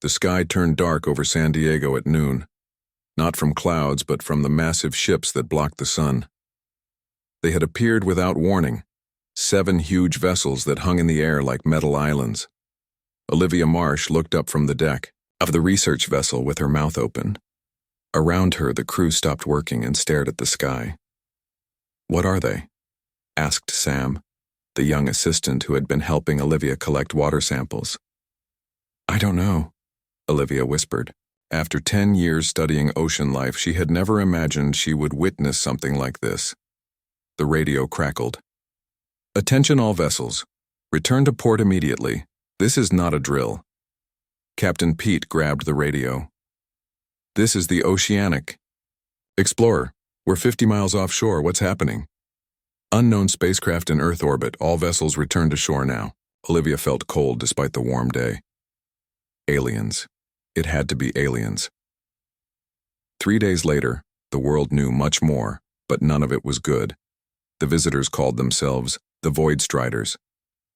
The sky turned dark over San Diego at noon, not from clouds but from the massive ships that blocked the sun. They had appeared without warning, 7 huge vessels that hung in the air like metal islands. Olivia Marsh looked up from the deck of the research vessel with her mouth open. Around her, the crew stopped working and stared at the sky. "What are they?" asked Sam, the young assistant who had been helping Olivia collect water samples. "I don't know," Olivia whispered. After 10 years studying ocean life, she had never imagined she would witness something like this. The radio crackled. "Attention all vessels. Return to port immediately. This is not a drill." Captain Pete grabbed the radio. "This is the Oceanic. Explorer, we're 50 miles offshore. What's happening?" "Unknown spacecraft in Earth orbit. All vessels return to shore now." Olivia felt cold despite the warm day. Aliens. It had to be aliens. 3 days later, the world knew much more, but none of it was good. The visitors called themselves the Void Striders.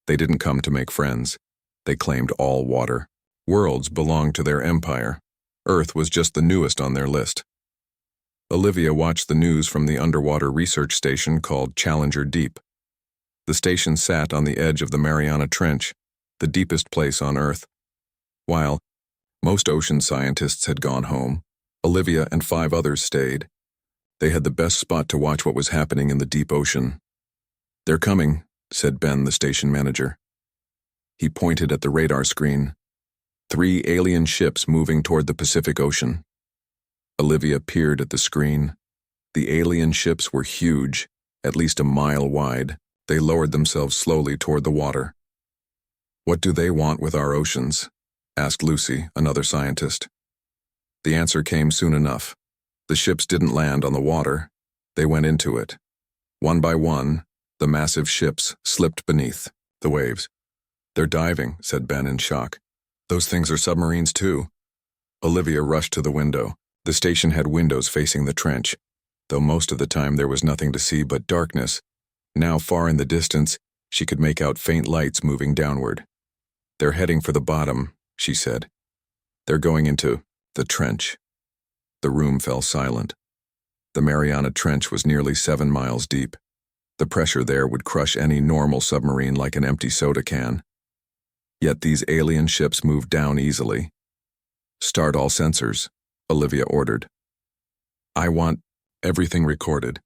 They didn't come to make friends. They claimed all water. Worlds belonged to their empire. Earth was just the newest on their list. Olivia watched the news from the underwater research station called Challenger Deep. The station sat on the edge of the Mariana Trench, the deepest place on Earth. While most ocean scientists had gone home, Olivia and 5 others stayed. They had the best spot to watch what was happening in the deep ocean. "They're coming," said Ben, the station manager. He pointed at the radar screen. 3 alien ships moving toward the Pacific Ocean. Olivia peered at the screen. The alien ships were huge, at least a mile wide. They lowered themselves slowly toward the water. "What do they want with our oceans?" asked Lucy, another scientist. The answer came soon enough. The ships didn't land on the water. They went into it. One by one, the massive ships slipped beneath the waves. "They're diving," said Ben in shock. "Those things are submarines too." Olivia rushed to the window. The station had windows facing the trench, though most of the time there was nothing to see but darkness. Now far in the distance, she could make out faint lights moving downward. "They're heading for the bottom," she said. "They're going into the trench." The room fell silent. The Mariana Trench was nearly 7 miles deep. The pressure there would crush any normal submarine like an empty soda can. Yet these alien ships moved down easily. "Start all sensors," Olivia ordered. "I want everything recorded."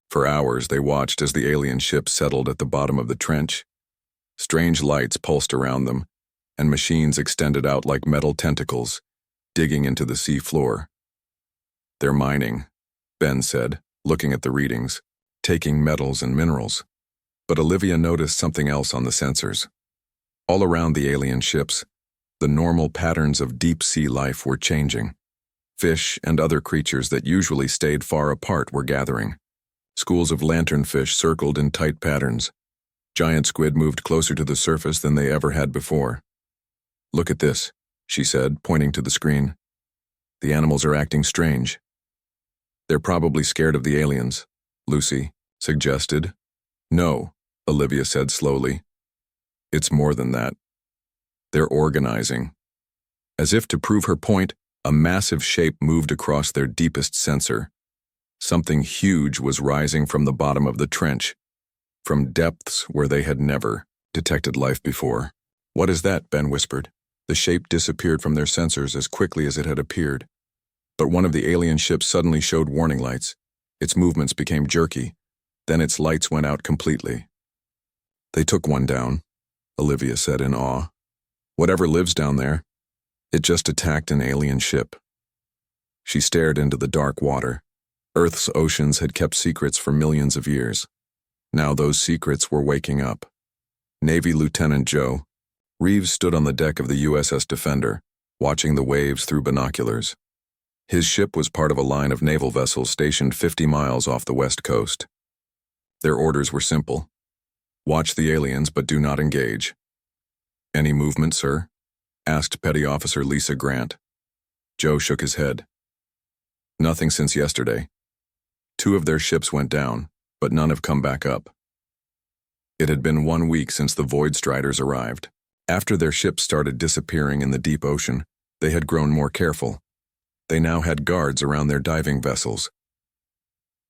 For hours they watched as the alien ships settled at the bottom of the trench. Strange lights pulsed around them, and machines extended out like metal tentacles, digging into the sea floor. "They're mining," Ben said, looking at the readings, taking metals and minerals. But Olivia noticed something else on the sensors. All around the alien ships, the normal patterns of deep-sea life were changing. Fish and other creatures that usually stayed far apart were gathering. Schools of lanternfish circled in tight patterns. Giant squid moved closer to the surface than they ever had before. "Look at this," she said, pointing to the screen. "The animals are acting strange." "They're probably scared of the aliens," Lucy suggested. "No," Olivia said slowly. "It's more than that. They're organizing." As if to prove her point, a massive shape moved across their deepest sensor. Something huge was rising from the bottom of the trench, from depths where they had never detected life before. "What is that?" Ben whispered. The shape disappeared from their sensors as quickly as it had appeared. But one of the alien ships suddenly showed warning lights. Its movements became jerky. Then its lights went out completely. "They took one down," Olivia said in awe. "Whatever lives down there, it just attacked an alien ship." She stared into the dark water. Earth's oceans had kept secrets for millions of years. Now those secrets were waking up. Navy Lieutenant Joe Reeves stood on the deck of the USS Defender, watching the waves through binoculars. His ship was part of a line of naval vessels stationed 50 miles off the west coast. Their orders were simple. "Watch the aliens, but do not engage." "Any movement, sir?" asked Petty Officer Lisa Grant. Joe shook his head. "Nothing since yesterday. 2 of their ships went down, but none have come back up." It had been 1 week since the Void Striders arrived. After their ships started disappearing in the deep ocean, They had grown more careful. They now had guards around their diving vessels.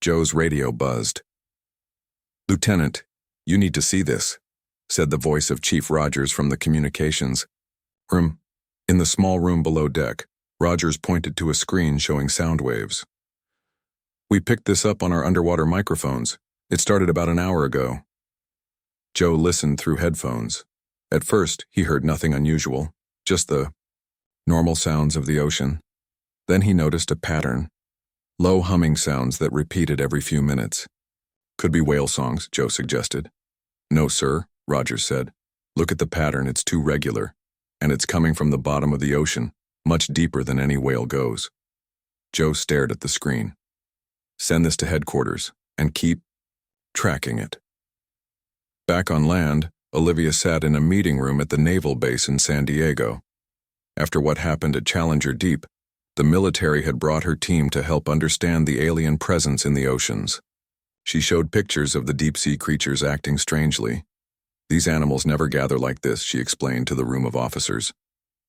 Joe's radio buzzed. "Lieutenant, you need to see this," said the voice of Chief Rogers from the communications room. In the small room below deck, Rogers pointed to a screen showing sound waves. "We picked this up on our underwater microphones. It started about an hour ago." Joe listened through headphones. At first, he heard nothing unusual, just the normal sounds of the ocean. Then he noticed a pattern, low humming sounds that repeated every few minutes. "Could be whale songs," Joe suggested. "No, sir," Rogers said. "Look at the pattern, it's too regular, and it's coming from the bottom of the ocean, much deeper than any whale goes." Joe stared at the screen. "Send this to headquarters, and keep tracking it." Back on land, Olivia sat in a meeting room at the naval base in San Diego. After what happened at Challenger Deep, the military had brought her team to help understand the alien presence in the oceans. She showed pictures of the deep-sea creatures acting strangely. "These animals never gather like this," she explained to the room of officers.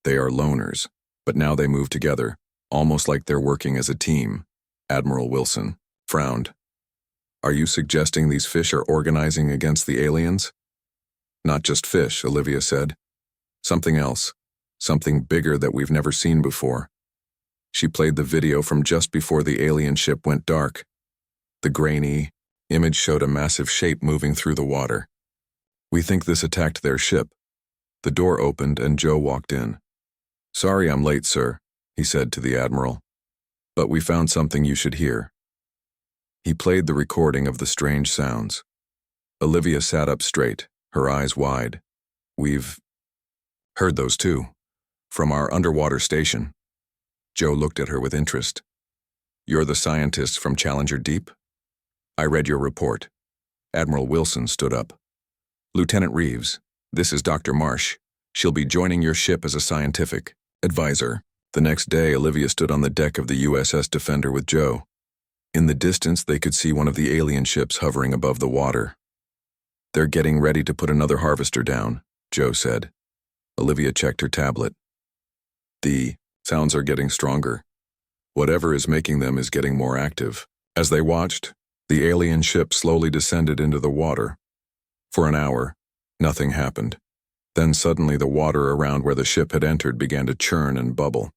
"They are loners, but now they move together, almost like they're working as a team." Admiral Wilson frowned. "Are you suggesting these fish are organizing against the aliens?" "Not just fish," Olivia said. "Something else, something bigger that we've never seen before." She played the video from just before the alien ship went dark. The grainy image showed a massive shape moving through the water. "We think this attacked their ship." The door opened and Joe walked in. "Sorry I'm late, sir," he said to the Admiral. "But we found something you should hear." He played the recording of the strange sounds. Olivia sat up straight, her eyes wide. "We've heard those too, from our underwater station." Joe looked at her with interest. "You're the scientists from Challenger Deep?" "I read your report." Admiral Wilson stood up. "Lieutenant Reeves, this is Dr. Marsh. She'll be joining your ship as a scientific advisor." The next day, Olivia stood on the deck of the USS Defender with Joe. In the distance, they could see one of the alien ships hovering above the water. "They're getting ready to put another harvester down," Joe said. Olivia checked her tablet. "The sounds are getting stronger. Whatever is making them is getting more active." As they watched, the alien ship slowly descended into the water. For an hour, nothing happened. Then suddenly the water around where the ship had entered began to churn and bubble.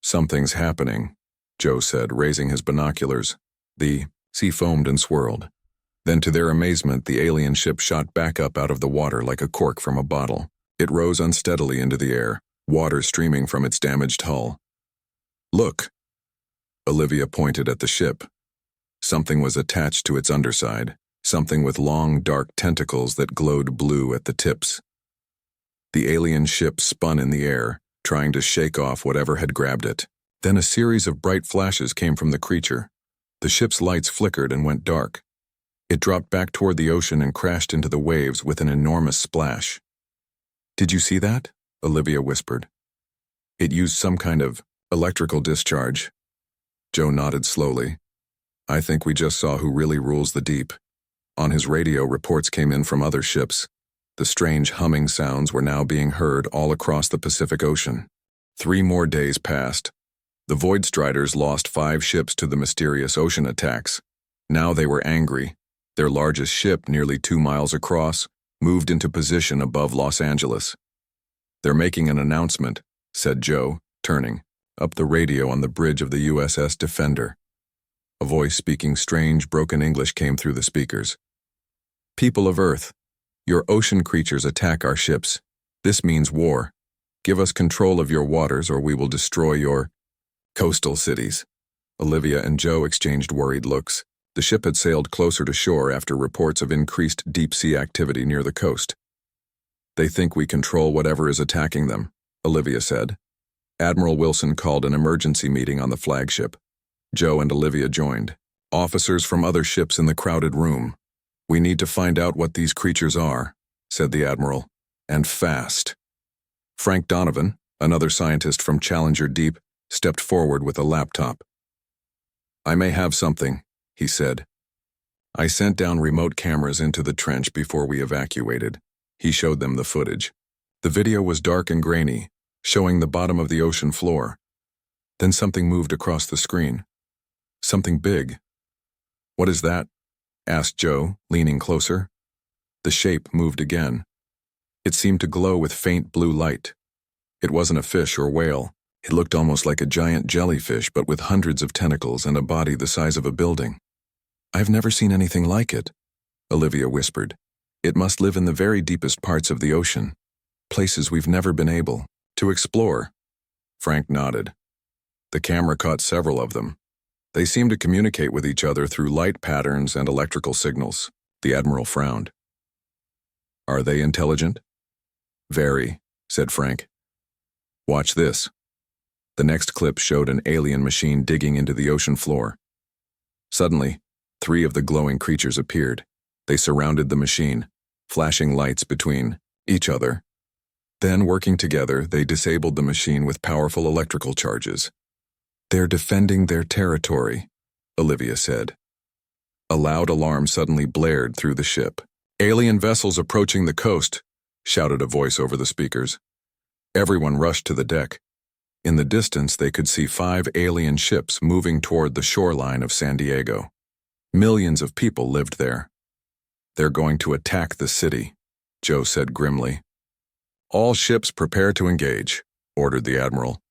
"Something's happening," Joe said, raising his binoculars. The sea foamed and swirled. Then to their amazement, the alien ship shot back up out of the water like a cork from a bottle. It rose unsteadily into the air, water streaming from its damaged hull. "Look!" Olivia pointed at the ship. Something was attached to its underside, something with long, dark tentacles that glowed blue at the tips. The alien ship spun in the air, trying to shake off whatever had grabbed it. Then a series of bright flashes came from the creature. The ship's lights flickered and went dark. It dropped back toward the ocean and crashed into the waves with an enormous splash. "Did you see that?" Olivia whispered. "It used some kind of electrical discharge." Joe nodded slowly. "I think we just saw who really rules the deep." On his radio, reports came in from other ships. The strange humming sounds were now being heard all across the Pacific Ocean. 3 more days passed. The Void Striders lost 5 ships to the mysterious ocean attacks. Now they were angry. Their largest ship, nearly 2 miles across, moved into position above Los Angeles. "They're making an announcement," said Joe, turning, up the radio on the bridge of the USS Defender. A voice speaking strange, broken English came through the speakers. "People of Earth, your ocean creatures attack our ships. This means war. Give us control of your waters or we will destroy your coastal cities." Olivia and Joe exchanged worried looks. The ship had sailed closer to shore after reports of increased deep-sea activity near the coast. "They think we control whatever is attacking them," Olivia said. Admiral Wilson called an emergency meeting on the flagship. Joe and Olivia joined. Officers from other ships in the crowded room. "We need to find out what these creatures are," said the Admiral, "and fast." Frank Donovan, another scientist from Challenger Deep, stepped forward with a laptop. "I may have something," he said. "I sent down remote cameras into the trench before we evacuated." He showed them the footage. The video was dark and grainy, showing the bottom of the ocean floor. Then something moved across the screen. Something big. "What is that?" asked Joe, leaning closer. The shape moved again. It seemed to glow with faint blue light. It wasn't a fish or whale. It looked almost like a giant jellyfish, but with hundreds of tentacles and a body the size of a building. "I've never seen anything like it," Olivia whispered. "It must live in the very deepest parts of the ocean, places we've never been able to explore." Frank nodded. The camera caught several of them. They seemed to communicate with each other through light patterns and electrical signals. The Admiral frowned. "Are they intelligent?" "Very," said Frank. "Watch this." The next clip showed an alien machine digging into the ocean floor. Suddenly, 3 of the glowing creatures appeared. They surrounded the machine, flashing lights between each other. Then, working together, they disabled the machine with powerful electrical charges. "They're defending their territory," Olivia said. A loud alarm suddenly blared through the ship. "Alien vessels approaching the coast," shouted a voice over the speakers. Everyone rushed to the deck. In the distance, they could see 5 alien ships moving toward the shoreline of San Diego. Millions of people lived there. "They're going to attack the city," Joe said grimly. "All ships prepare to engage," ordered the Admiral.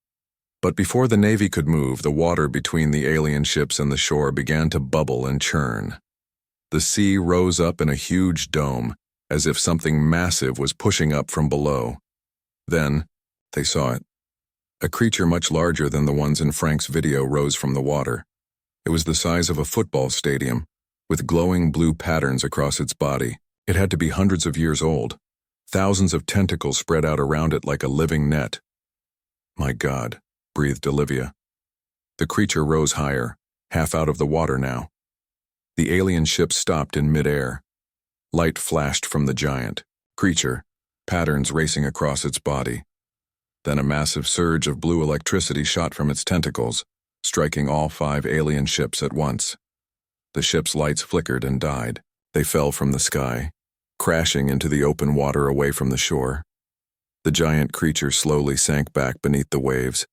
But before the Navy could move, the water between the alien ships and the shore began to bubble and churn. The sea rose up in a huge dome, as if something massive was pushing up from below. Then, they saw it. A creature much larger than the ones in Frank's video rose from the water. It was the size of a football stadium, with glowing blue patterns across its body. It had to be hundreds of years old. Thousands of tentacles spread out around it like a living net. "My God," breathed Olivia. The creature rose higher, half out of the water now. The alien ship stopped in midair. Light flashed from the giant creature, patterns racing across its body. Then a massive surge of blue electricity shot from its tentacles, striking all 5 alien ships at once. The ship's lights flickered and died. They fell from the sky, crashing into the open water away from the shore. The giant creature slowly sank back beneath the waves,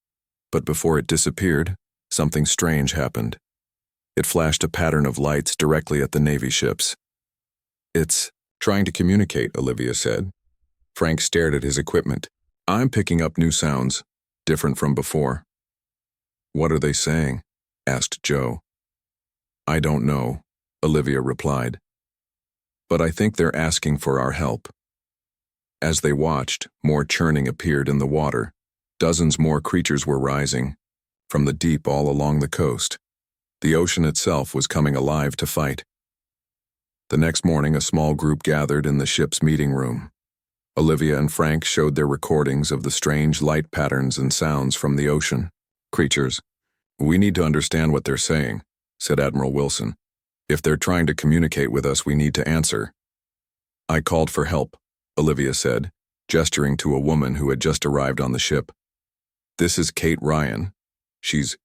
but before it disappeared, something strange happened. It flashed a pattern of lights directly at the Navy ships. "It's trying to communicate," Olivia said. Frank stared at his equipment. "I'm picking up new sounds, different from before." "What are they saying?" asked Joe. "I don't know," Olivia replied. "But I think they're asking for our help." As they watched, more churning appeared in the water. Dozens more creatures were rising, from the deep all along the coast. The ocean itself was coming alive to fight. The next morning, a small group gathered in the ship's meeting room. Olivia and Frank showed their recordings of the strange light patterns and sounds from the ocean. "Creatures, we need to understand what they're saying," said Admiral Wilson. "If they're trying to communicate with us, we need to answer." "I called for help," Olivia said, gesturing to a woman who had just arrived on the ship. "This is Kate Ryan. She's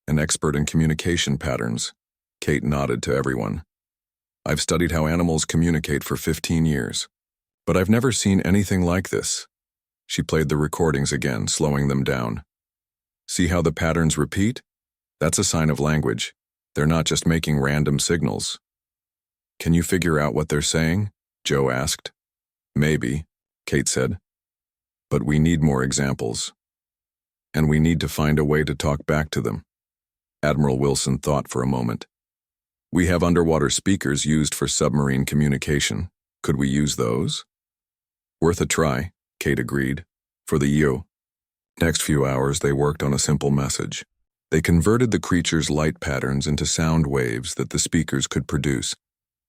an expert in communication patterns." Kate nodded to everyone. "I've studied how animals communicate for 15 years, but I've never seen anything like this." She played the recordings again, slowing them down. "See how the patterns repeat? That's a sign of language. They're not just making random signals." "Can you figure out what they're saying?" Joe asked. "Maybe," Kate said. "But we need more examples. And we need to find a way to talk back to them." Admiral Wilson thought for a moment. "We have underwater speakers used for submarine communication. Could we use those?" "Worth a try," Kate agreed. "For the next few hours, they worked on a simple message. They converted the creature's light patterns into sound waves that the speakers could produce.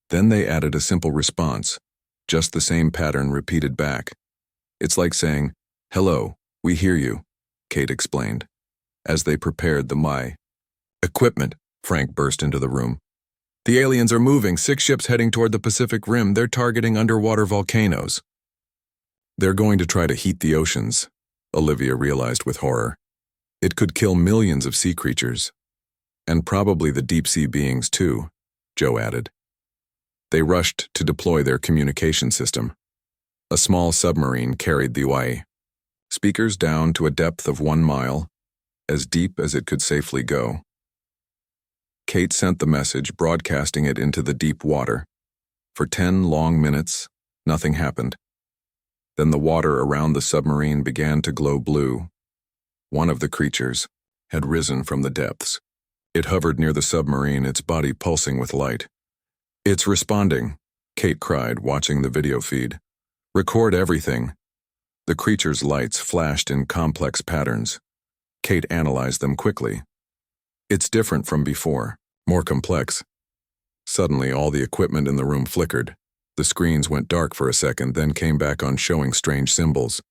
Then they added a simple response, just the same pattern repeated back. "It's like saying, 'Hello, we hear you,'" Kate explained. As they prepared the equipment, Frank burst into the room. "The aliens are moving, 6 ships heading toward the Pacific Rim. They're targeting underwater volcanoes." "They're going to try to heat the oceans," Olivia realized with horror. "It could kill millions of sea creatures. And probably the deep-sea beings too," Joe added. They rushed to deploy their communication system. A small submarine carried the Speakers down to a depth of 1 mile, as deep as it could safely go. Kate sent the message, broadcasting it into the deep water. For 10 long minutes, nothing happened. Then the water around the submarine began to glow blue. One of the creatures had risen from the depths. It hovered near the submarine, its body pulsing with light. "It's responding," Kate cried, watching the video feed. "Record everything." The creature's lights flashed in complex patterns. Kate analyzed them quickly. "It's different from before, more complex." Suddenly, all the equipment in the room flickered. The screens went dark for a second, then came back on, showing strange symbols.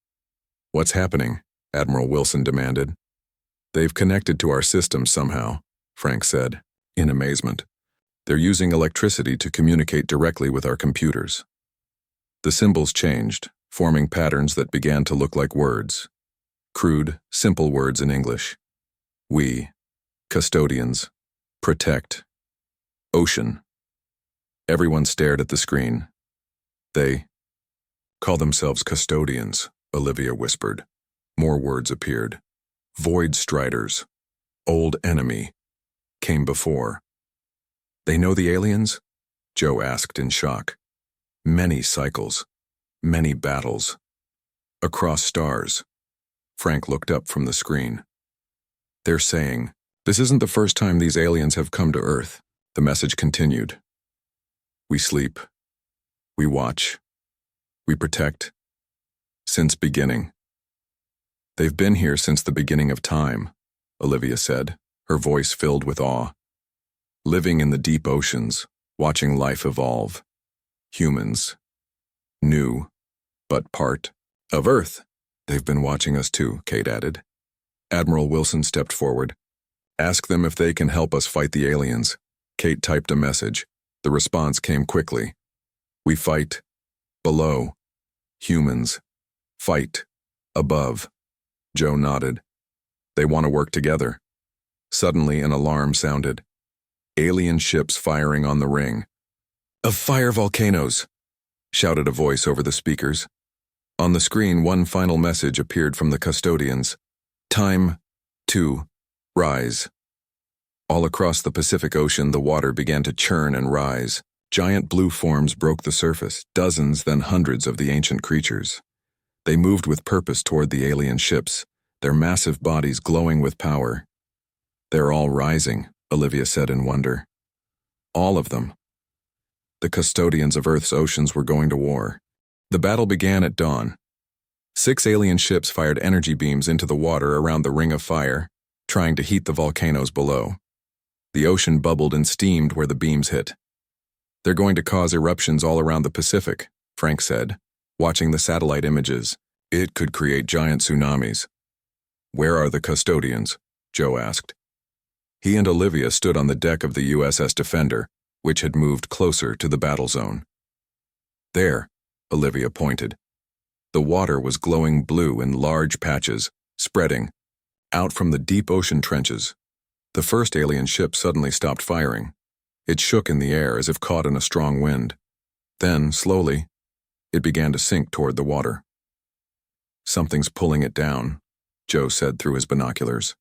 "What's happening?" Admiral Wilson demanded. "They've connected to our system somehow," Frank said, in amazement. "They're using electricity to communicate directly with our computers." The symbols changed, forming patterns that began to look like words. Crude, simple words in English. We, custodians, protect, ocean. Everyone stared at the screen. "They call themselves custodians," Olivia whispered. More words appeared. Void Striders, old enemy, came before. "They know the aliens?" Joe asked in shock. "Many cycles, many battles. Across stars." Frank looked up from the screen. "They're saying, this isn't the first time these aliens have come to Earth." The message continued. "We sleep. We watch. We protect. Since beginning." "They've been here since the beginning of time," Olivia said, her voice filled with awe. "Living in the deep oceans, watching life evolve. Humans. New, but part of Earth." "They've been watching us too," Kate added. Admiral Wilson stepped forward. "Ask them if they can help us fight the aliens." Kate typed a message. The response came quickly. "We fight. Below. Humans. Fight. Above." Joe nodded. "They want to work together." Suddenly, an alarm sounded. "Alien ships firing on the ring." "Of fire volcanoes!" shouted a voice over the speakers. On the screen, one final message appeared from the custodians. "Time to rise." All across the Pacific Ocean, the water began to churn and rise. Giant blue forms broke the surface, dozens, then hundreds of the ancient creatures. They moved with purpose toward the alien ships, their massive bodies glowing with power. "They're all rising," Olivia said in wonder. "All of them." The custodians of Earth's oceans were going to war. The battle began at dawn. 6 alien ships fired energy beams into the water around the ring of fire, trying to heat the volcanoes below. The ocean bubbled and steamed where the beams hit. "They're going to cause eruptions all around the Pacific," Frank said, watching the satellite images. "It could create giant tsunamis." "Where are the custodians?" Joe asked. He and Olivia stood on the deck of the USS Defender, which had moved closer to the battle zone. "There," Olivia pointed. The water was glowing blue in large patches, spreading out from the deep ocean trenches. The first alien ship suddenly stopped firing. It shook in the air as if caught in a strong wind. Then, slowly, it began to sink toward the water. "Something's pulling it down," Joe said through his binoculars.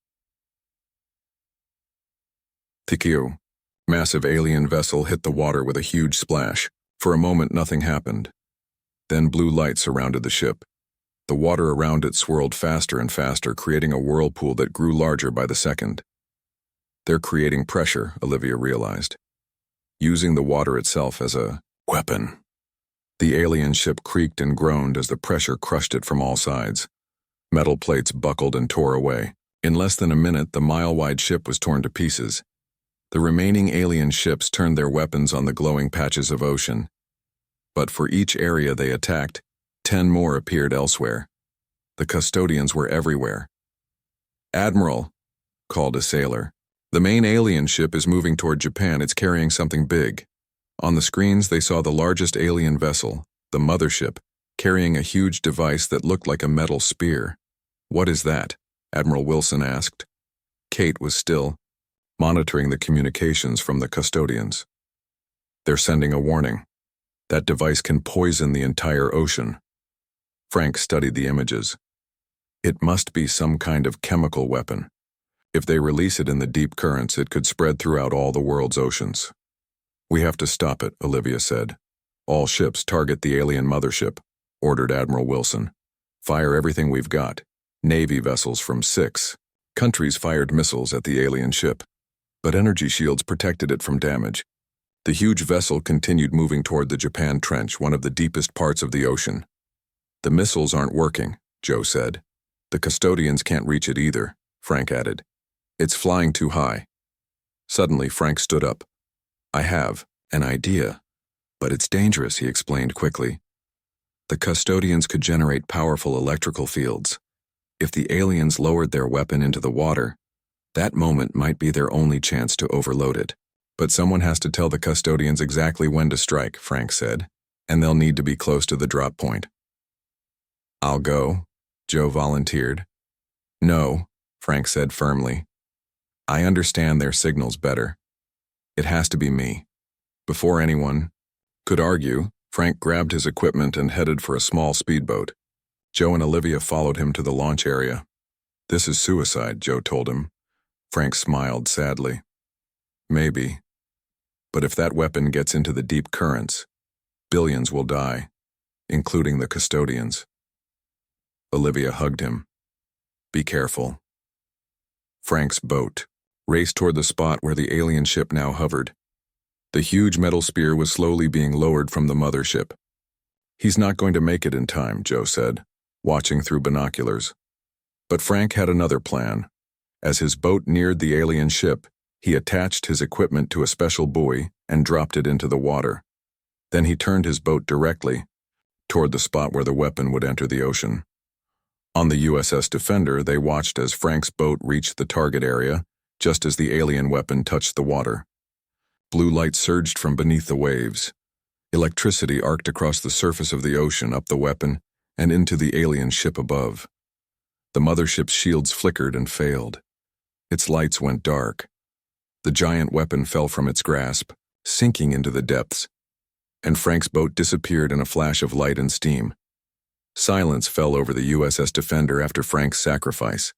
Tikio. Massive alien vessel hit the water with a huge splash. For a moment, nothing happened. Then blue light surrounded the ship. The water around it swirled faster and faster, creating a whirlpool that grew larger by the second. "They're creating pressure," Olivia realized, using the water itself as a weapon. The alien ship creaked and groaned as the pressure crushed it from all sides. Metal plates buckled and tore away. In less than a minute, the mile-wide ship was torn to pieces. The remaining alien ships turned their weapons on the glowing patches of ocean. But for each area they attacked, 10 more appeared elsewhere. The custodians were everywhere. "Admiral," called a sailor, "the main alien ship is moving toward Japan. It's carrying something big." On the screens, they saw the largest alien vessel, the mothership, carrying a huge device that looked like a metal spear. "What is that?" Admiral Wilson asked. Kate was still monitoring the communications from the custodians. "They're sending a warning. That device can poison the entire ocean." Frank studied the images. It must be some kind of chemical weapon. If they release it in the deep currents, it could spread throughout all the world's oceans. We have to stop it, Olivia said. All ships target the alien mothership, ordered Admiral Wilson. Fire everything we've got. Navy vessels from 6 countries fired missiles at the alien ship, but energy shields protected it from damage. The huge vessel continued moving toward the Japan Trench, one of the deepest parts of the ocean. The missiles aren't working, Joe said. The custodians can't reach it either, Frank added. It's flying too high. Suddenly, Frank stood up. I have an idea, but it's dangerous, he explained quickly. The custodians could generate powerful electrical fields. If the aliens lowered their weapon into the water, that moment might be their only chance to overload it. But someone has to tell the custodians exactly when to strike, Frank said, and they'll need to be close to the drop point. I'll go, Joe volunteered. No, Frank said firmly. I understand their signals better. It has to be me. Before anyone could argue, Frank grabbed his equipment and headed for a small speedboat. Joe and Olivia followed him to the launch area. This is suicide, Joe told him. Frank smiled sadly. Maybe. But if that weapon gets into the deep currents, billions will die, including the custodians. Olivia hugged him. Be careful. Frank's boat raced toward the spot where the alien ship now hovered. The huge metal spear was slowly being lowered from the mothership. He's not going to make it in time, Joe said, watching through binoculars. But Frank had another plan. As his boat neared the alien ship, he attached his equipment to a special buoy and dropped it into the water. Then he turned his boat directly toward the spot where the weapon would enter the ocean. On the USS Defender, they watched as Frank's boat reached the target area just as the alien weapon touched the water. Blue light surged from beneath the waves. Electricity arced across the surface of the ocean, up the weapon, and into the alien ship above. The mothership's shields flickered and failed. Its lights went dark. The giant weapon fell from its grasp, sinking into the depths, and Frank's boat disappeared in a flash of light and steam. Silence fell over the USS Defender after Frank's sacrifice.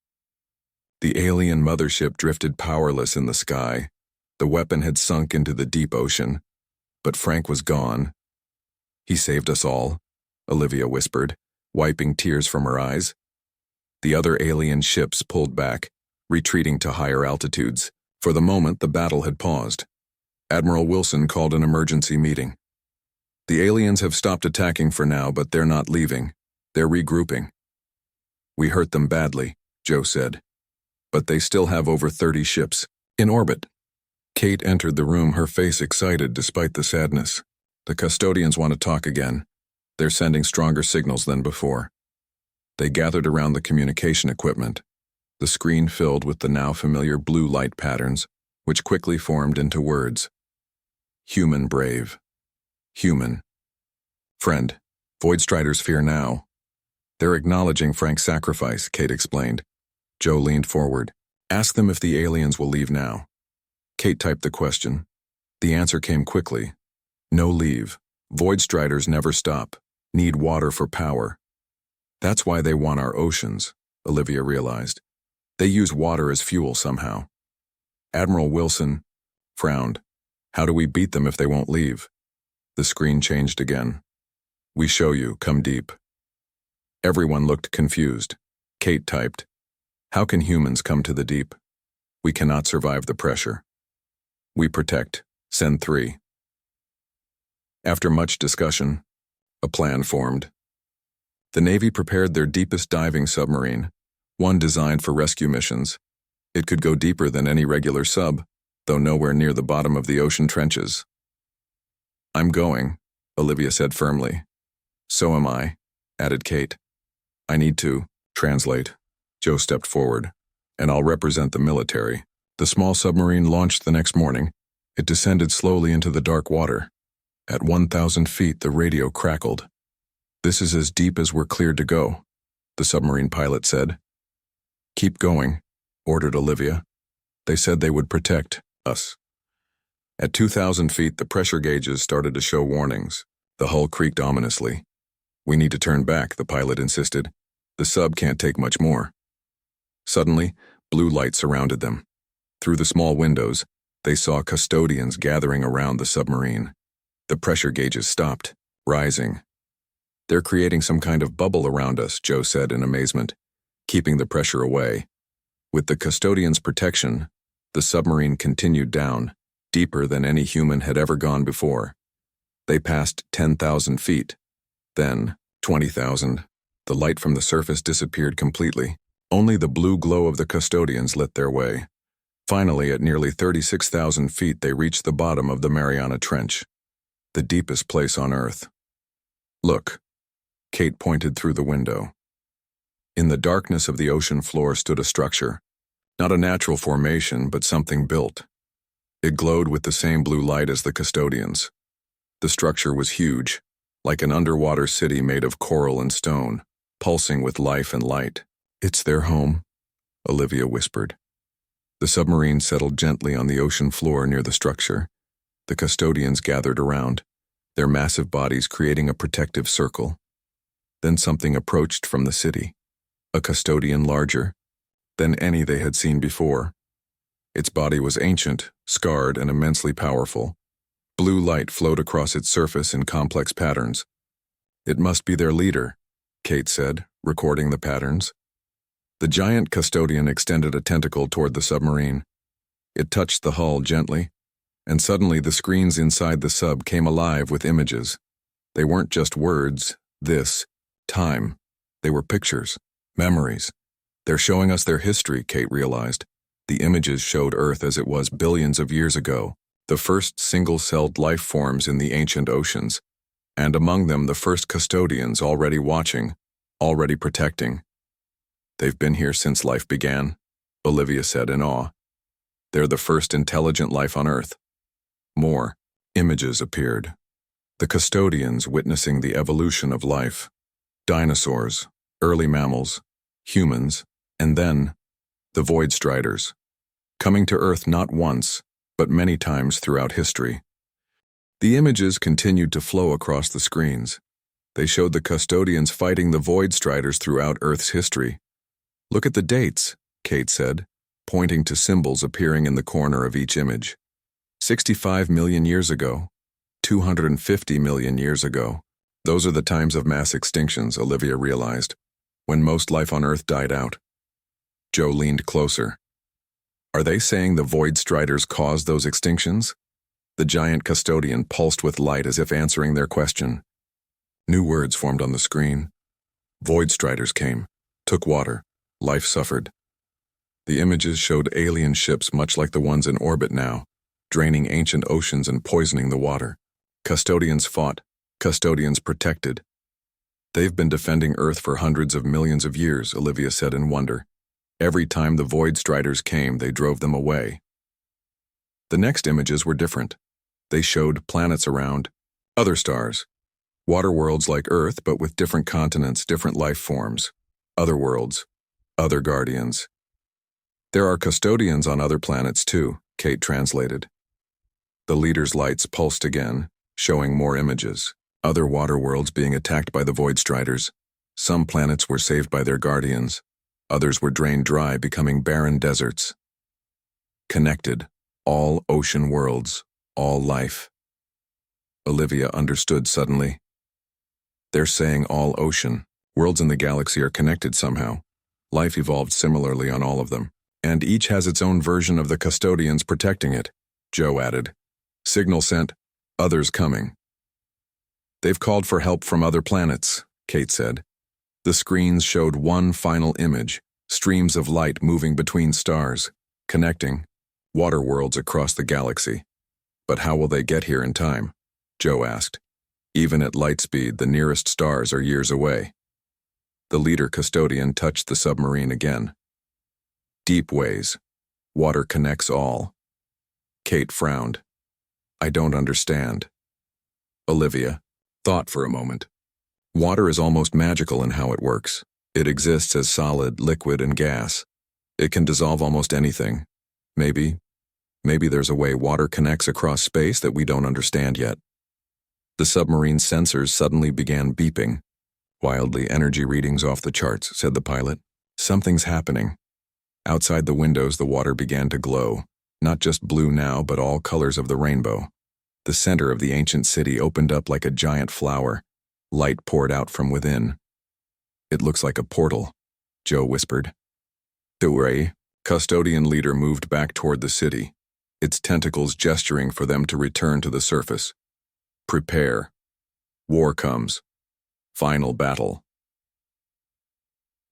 The alien mothership drifted powerless in the sky. The weapon had sunk into the deep ocean, but Frank was gone. He saved us all, Olivia whispered, wiping tears from her eyes. The other alien ships pulled back, retreating to higher altitudes. For the moment, the battle had paused. Admiral Wilson called an emergency meeting. The aliens have stopped attacking for now, but they're not leaving. They're regrouping. We hurt them badly, Joe said. But they still have over 30 ships in orbit. Kate entered the room, her face excited despite the sadness. The custodians want to talk again. They're sending stronger signals than before. They gathered around the communication equipment. The screen filled with the now familiar blue light patterns, which quickly formed into words. Human brave. Human. Friend. Voidstriders fear now. They're acknowledging Frank's sacrifice, Kate explained. Joe leaned forward. Ask them if the aliens will leave now. Kate typed the question. The answer came quickly. No leave. Voidstriders never stop. Need water for power. That's why they want our oceans, Olivia realized. They use water as fuel somehow. Admiral Wilson frowned. How do we beat them if they won't leave? The screen changed again. We show you, come deep. Everyone looked confused. Kate typed, how can humans come to the deep? We cannot survive the pressure. We protect. Send 3. After much discussion, a plan formed. The Navy prepared their deepest diving submarine, one designed for rescue missions. It could go deeper than any regular sub, though nowhere near the bottom of the ocean trenches. I'm going, Olivia said firmly. So am I, added Kate. I need to translate. Joe stepped forward, and I'll represent the military. The small submarine launched the next morning. It descended slowly into the dark water. At 1,000 feet, the radio crackled. This is as deep as we're cleared to go, the submarine pilot said. Keep going, ordered Olivia. They said they would protect us. At 2,000 feet, the pressure gauges started to show warnings. The hull creaked ominously. We need to turn back, the pilot insisted. The sub can't take much more. Suddenly, blue light surrounded them. Through the small windows, they saw custodians gathering around the submarine. The pressure gauges stopped, rising. "They're creating some kind of bubble around us," Joe said in amazement, keeping the pressure away. With the custodians' protection, the submarine continued down, deeper than any human had ever gone before. They passed 10,000 feet. Then, 20,000. The light from the surface disappeared completely. Only the blue glow of the custodians lit their way. Finally, at nearly 36,000 feet, they reached the bottom of the Mariana Trench, the deepest place on Earth. "Look," Kate pointed through the window. In the darkness of the ocean floor stood a structure, not a natural formation, but something built. It glowed with the same blue light as the custodians. The structure was huge, like an underwater city made of coral and stone, pulsing with life and light. "It's their home," Olivia whispered. The submarine settled gently on the ocean floor near the structure. The custodians gathered around, their massive bodies creating a protective circle. Then something approached from the city, a custodian larger than any they had seen before. Its body was ancient, scarred, and immensely powerful. Blue light flowed across its surface in complex patterns. "It must be their leader," Kate said, recording the patterns. The giant custodian extended a tentacle toward the submarine. It touched the hull gently, and suddenly the screens inside the sub came alive with images. They weren't just words, time. They were pictures, memories. "They're showing us their history," Kate realized. The images showed Earth as it was billions of years ago, the first single-celled life forms in the ancient oceans, and among them the first custodians already watching, already protecting. "They've been here since life began," Olivia said in awe. "They're the first intelligent life on Earth." More images appeared. The custodians witnessing the evolution of life. Dinosaurs, early mammals, humans, and then the Void Striders, coming to Earth not once, but many times throughout history. The images continued to flow across the screens. They showed the custodians fighting the Void Striders throughout Earth's history. "Look at the dates," Kate said, pointing to symbols appearing in the corner of each image. 65 million years ago, 250 million years ago. Those are the times of mass extinctions, Olivia realized, when most life on Earth died out. Joe leaned closer. "Are they saying the Void Striders caused those extinctions?" The giant custodian pulsed with light as if answering their question. New words formed on the screen. "Void Striders came, took water. Life suffered." The images showed alien ships much like the ones in orbit now, draining ancient oceans and poisoning the water. Custodians fought, custodians protected. "They've been defending Earth for hundreds of millions of years," Olivia said in wonder. "Every time the Void Striders came, they drove them away." The next images were different. They showed planets around, other stars, water worlds like Earth but with different continents, different life forms, other worlds, other guardians. "There are custodians on other planets too," Kate translated. The leader's lights pulsed again, showing more images. Other water worlds being attacked by the Void Striders. Some planets were saved by their guardians. Others were drained dry, becoming barren deserts. Connected, all ocean worlds, all life. Olivia understood suddenly. "They're saying all ocean. Worlds in the galaxy are connected somehow. Life evolved similarly on all of them, and each has its own version of the custodians protecting it," Joe added. "Signal sent, others coming." "They've called for help from other planets," Kate said. The screens showed one final image, streams of light moving between stars, connecting, water worlds across the galaxy. "But how will they get here in time?" Joe asked. "Even at light speed, the nearest stars are years away." The leader custodian touched the submarine again. "Deep ways. Water connects all." Kate frowned. "I don't understand." Olivia thought for a moment. "Water is almost magical in how it works. It exists as solid, liquid, and gas. It can dissolve almost anything. Maybe there's a way water connects across space that we don't understand yet." The submarine's sensors suddenly began beeping. Wildly, energy readings off the charts, said the pilot. Something's happening. Outside the windows, the water began to glow, not just blue now, but all colors of the rainbow. The center of the ancient city opened up like a giant flower. Light poured out from within. It looks like a portal, Joe whispered. The Ray, custodian leader, moved back toward the city, its tentacles gesturing for them to return to the surface. Prepare. War comes. Final battle.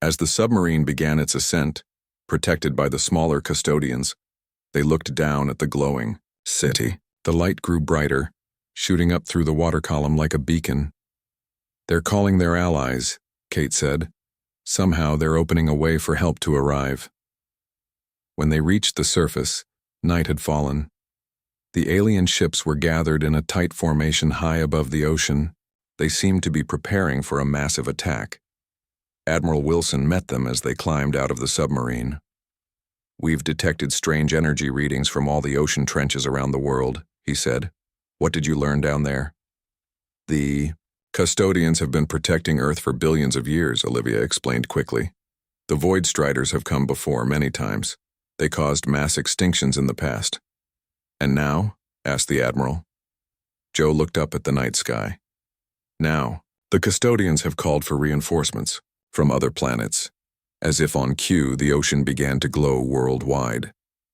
As the submarine began its ascent, protected by the smaller custodians, they looked down at the glowing city. The light grew brighter, shooting up through the water column like a beacon. They're calling their allies, Kate said. Somehow they're opening a way for help to arrive. When they reached the surface, night had fallen. The alien ships were gathered in a tight formation high above the ocean. They seemed to be preparing for a massive attack. Admiral Wilson met them as they climbed out of the submarine. We've detected strange energy readings from all the ocean trenches around the world, he said. What did you learn down there? The custodians have been protecting Earth for billions of years, Olivia explained quickly. The Void Striders have come before many times. They caused mass extinctions in the past. And now? Asked the Admiral. Joe looked up at the night sky. Now, the custodians have called for reinforcements from other planets. As if on cue, the ocean began to glow worldwide.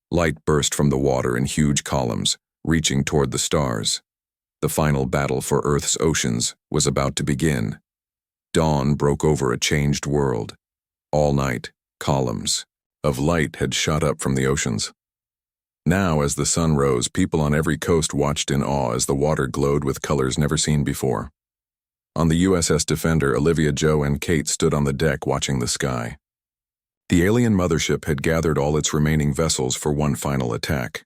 Light burst from the water in huge columns, reaching toward the stars. The final battle for Earth's oceans was about to begin. Dawn broke over a changed world. All night, columns of light had shot up from the oceans. Now, as the sun rose, people on every coast watched in awe as the water glowed with colors never seen before. On the USS Defender, Olivia, Joe, and Kate stood on the deck watching the sky. The alien mothership had gathered all its remaining vessels for one final attack.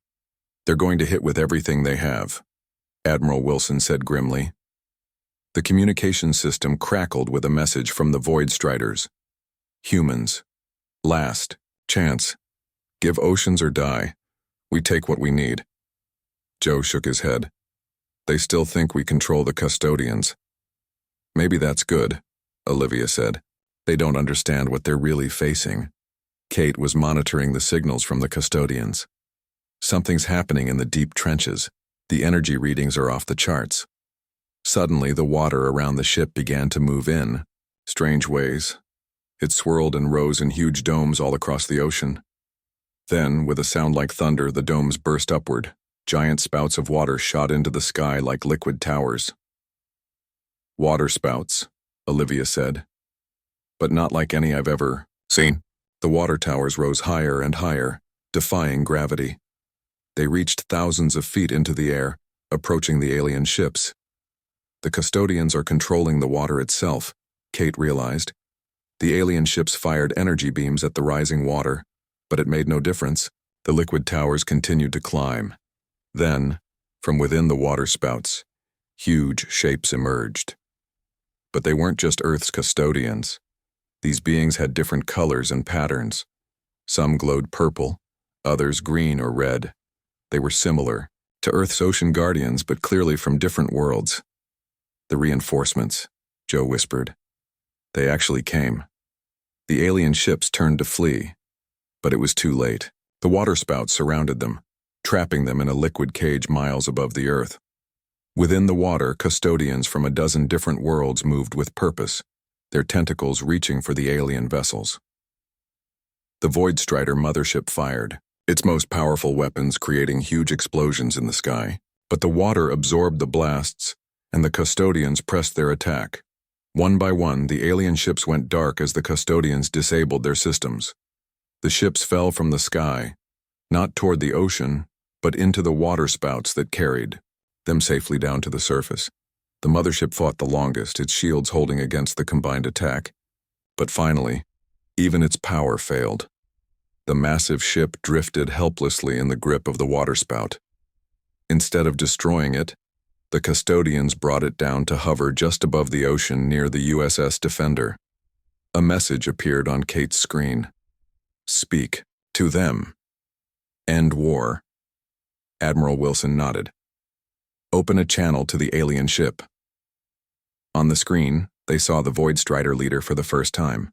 They're going to hit with everything they have, Admiral Wilson said grimly. The communication system crackled with a message from the Void Striders. Humans. Last. Chance. Give oceans or die. We take what we need. Joe shook his head. They still think we control the custodians. Maybe that's good, Olivia said. They don't understand what they're really facing. Kate was monitoring the signals from the custodians. Something's happening in the deep trenches. The energy readings are off the charts. Suddenly, the water around the ship began to move in strange ways. It swirled and rose in huge domes all across the ocean. Then, with a sound like thunder, the domes burst upward. Giant spouts of water shot into the sky like liquid towers. Water spouts, Olivia said. But not like any I've ever seen. The water towers rose higher and higher, defying gravity. They reached thousands of feet into the air, approaching the alien ships. The custodians are controlling the water itself, Kate realized. The alien ships fired energy beams at the rising water, but it made no difference. The liquid towers continued to climb. Then, from within the water spouts, huge shapes emerged. But they weren't just Earth's custodians. These beings had different colors and patterns. Some glowed purple, others green or red. They were similar to Earth's ocean guardians, but clearly from different worlds. The reinforcements, Joe whispered. They actually came. The alien ships turned to flee, but it was too late. The water spouts surrounded them, trapping them in a liquid cage miles above the Earth. Within the water, custodians from a dozen different worlds moved with purpose, their tentacles reaching for the alien vessels. The Void Strider mothership fired, its most powerful weapons creating huge explosions in the sky, but the water absorbed the blasts, and the custodians pressed their attack. One by one, the alien ships went dark as the custodians disabled their systems. The ships fell from the sky, not toward the ocean, but into the water spouts that carried them safely down to the surface. The mothership fought the longest, its shields holding against the combined attack. But finally, even its power failed. The massive ship drifted helplessly in the grip of the waterspout. Instead of destroying it, the custodians brought it down to hover just above the ocean near the USS Defender. A message appeared on Kate's screen. Speak to them. End war. Admiral Wilson nodded. Open a channel to the alien ship. On the screen, They saw the Void Strider leader for the first time.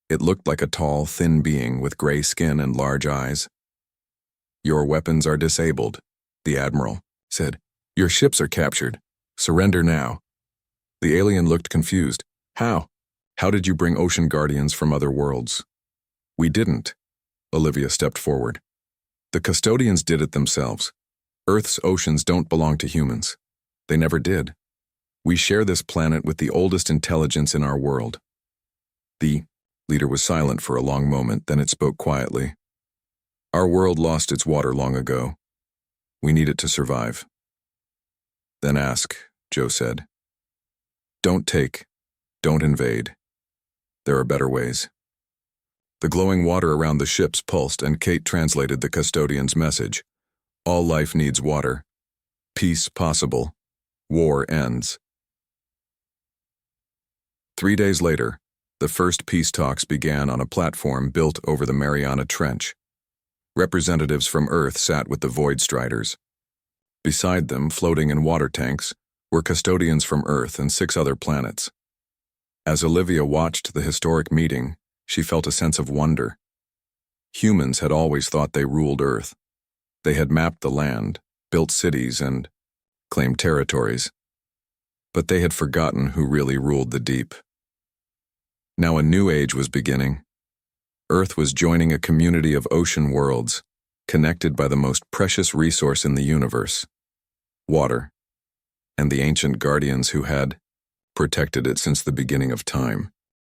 It looked like a tall, thin being with gray skin and large eyes. "Your weapons are disabled," the Admiral said. "Your ships are captured. Surrender now." The alien looked confused. "How? How did you bring ocean guardians from other worlds?" "We didn't." Olivia stepped forward. "The custodians did it themselves. Earth's oceans don't belong to humans. They never did. We share this planet with the oldest intelligence in our world." The leader was silent for a long moment, then it spoke quietly. "Our world lost its water long ago. We need it to survive." "Then ask," Joe said. "Don't take. Don't invade. There are better ways." The glowing water around the ships pulsed, and Kate translated the custodian's message. "All life needs water. Peace possible. War ends." 3 days later, the first peace talks began on a platform built over the Mariana Trench. Representatives from Earth sat with the Void Striders. Beside them, floating in water tanks, were custodians from Earth and 6 other planets. As Olivia watched the historic meeting, she felt a sense of wonder. Humans had always thought they ruled Earth. They had mapped the land, built cities, and claimed territories. But they had forgotten who really ruled the deep. Now a new age was beginning. Earth was joining a community of ocean worlds, connected by the most precious resource in the universe, water, and the ancient guardians who had protected it since the beginning of time.